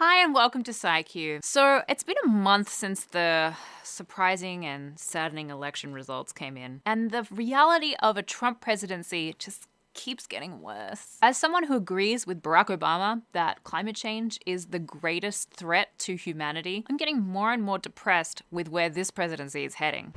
Hi and welcome to SciQ. So it's been a month since the surprising and saddening election results came in, and the reality of a Trump presidency just keeps getting worse. As someone who agrees with Barack Obama that climate change is the greatest threat to humanity, I'm getting more and more depressed with where this presidency is heading.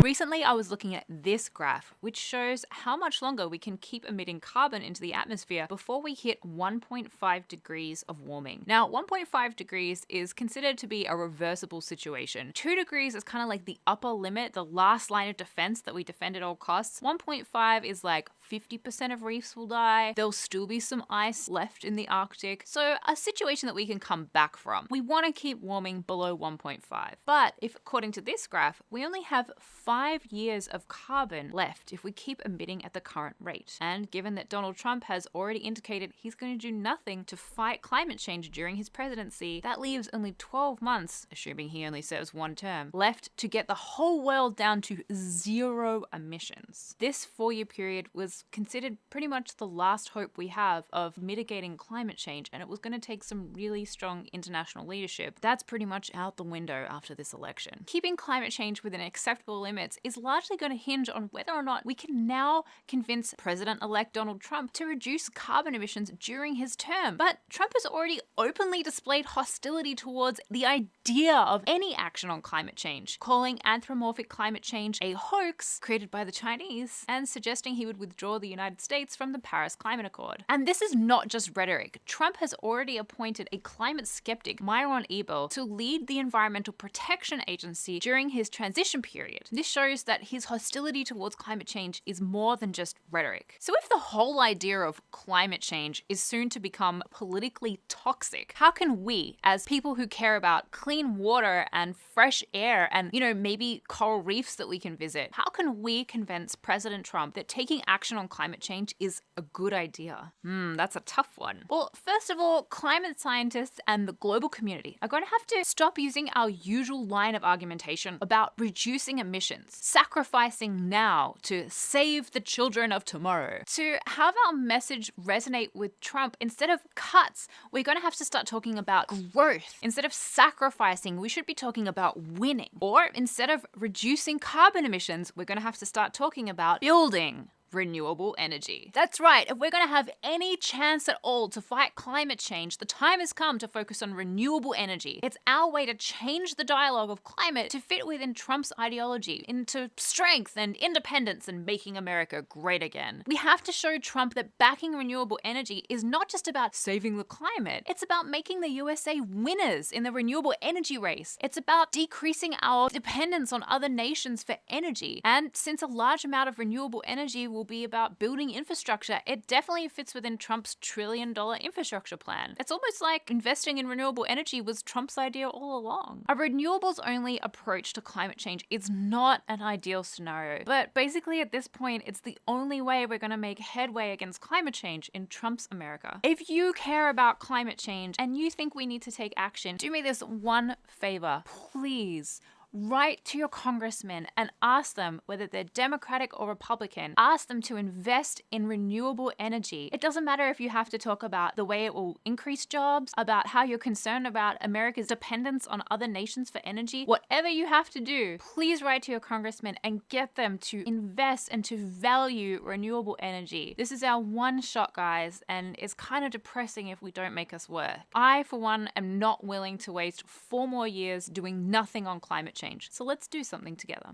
Recently, I was looking at this graph, which shows how much longer we can keep emitting carbon into the atmosphere before we hit 1.5 degrees of warming. Now, 1.5 degrees is considered to be a reversible situation. 2 degrees is kind of like the upper limit, the last line of defense that we defend at all costs. 1.5 is like 50% of reefs will die. There'll still be some ice left in the Arctic. So a situation that we can come back from. We want to keep warming below 1.5. But if, according to this graph, we only have 5 years of carbon left if we keep emitting at the current rate. And given that Donald Trump has already indicated he's going to do nothing to fight climate change during his presidency, that leaves only 12 months, assuming he only serves one term, left to get the whole world down to zero emissions. This 4-year period was considered pretty much the last hope we have of mitigating climate change, and it was going to take some really strong international leadership. That's pretty much out the window after this election. Keeping climate change within acceptable limits is largely going to hinge on whether or not we can now convince President-elect Donald Trump to reduce carbon emissions during his term. But Trump has already openly displayed hostility towards the idea of any action on climate change, calling anthropomorphic climate change a hoax created by the Chinese and suggesting he would withdraw the United States from the Paris Climate Accord. And this is not just rhetoric. Trump has already appointed a climate skeptic, Myron Ebel, to lead the Environmental Protection Agency during his transition period. This shows that his hostility towards climate change is more than just rhetoric. So if the whole idea of climate change is soon to become politically toxic, how can we, as people who care about clean water and fresh air and, maybe coral reefs that we can visit, how can we convince President Trump that taking action on climate change is a good idea? That's a tough one. Well, first of all, climate scientists and the global community are going to have to stop using our usual line of argumentation about reducing emissions, sacrificing now to save the children of tomorrow. To have our message resonate with Trump, instead of cuts, we're going to have to start talking about growth. Instead of sacrificing, we should be talking about winning. Or instead of reducing carbon emissions, we're going to have to start talking about building renewable energy. That's right, if we're going to have any chance at all to fight climate change, the time has come to focus on renewable energy. It's our way to change the dialogue of climate to fit within Trump's ideology into strength and independence and making America great again. We have to show Trump that backing renewable energy is not just about saving the climate, it's about making the USA winners in the renewable energy race. It's about decreasing our dependence on other nations for energy. And since a large amount of renewable energy will be about building infrastructure, it definitely fits within Trump's $1 trillion infrastructure plan. It's almost like investing in renewable energy was Trump's idea all along. A renewables-only approach to climate change is not an ideal scenario, but basically at this point, it's the only way we're going to make headway against climate change in Trump's America. If you care about climate change and you think we need to take action, do me this one favor, please. Write to your congressman and ask them, whether they're Democratic or Republican, ask them to invest in renewable energy. It doesn't matter if you have to talk about the way it will increase jobs, about how you're concerned about America's dependence on other nations for energy. Whatever you have to do, please write to your congressman and get them to invest and to value renewable energy. This is our one shot, guys, and it's kind of depressing if we don't make us work. I, for one, am not willing to waste 4 more years doing nothing on climate change. So let's do something together.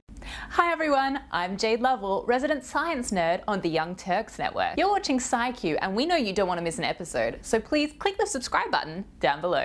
Hi everyone, I'm Jade Lovell, resident science nerd on the Young Turks Network. You're watching SciQ and we know you don't want to miss an episode, so please click the subscribe button down below.